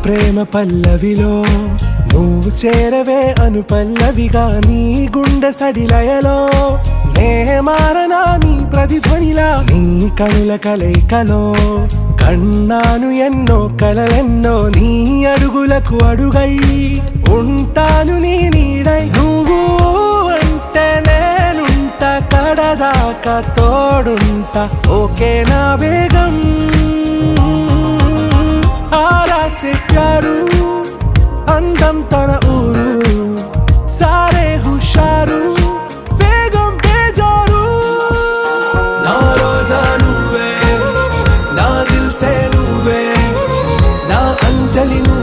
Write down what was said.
ప్రేమ పల్లవిలో నువ్వు చేరవే అను పల్లవిగా నీ గుండె సడిలయలో నే మారనా నీ ప్రతిధ్వనిలా నీ కనుల కలయికలో కన్నాను ఎన్నో కలలెన్నో నీ అడుగులకు అడుగై ఉంటాను నీ నీడై నువ్వు అంటే నేనుంట కడదాకా తోడుంటా ఓకే నా బేగం आरा से प्यारू अंदम तन ऊरू सारे हुशारू बेगम बेजारू ना रोजा नुवे ना दिल से नुवे ना अंजलि नुवे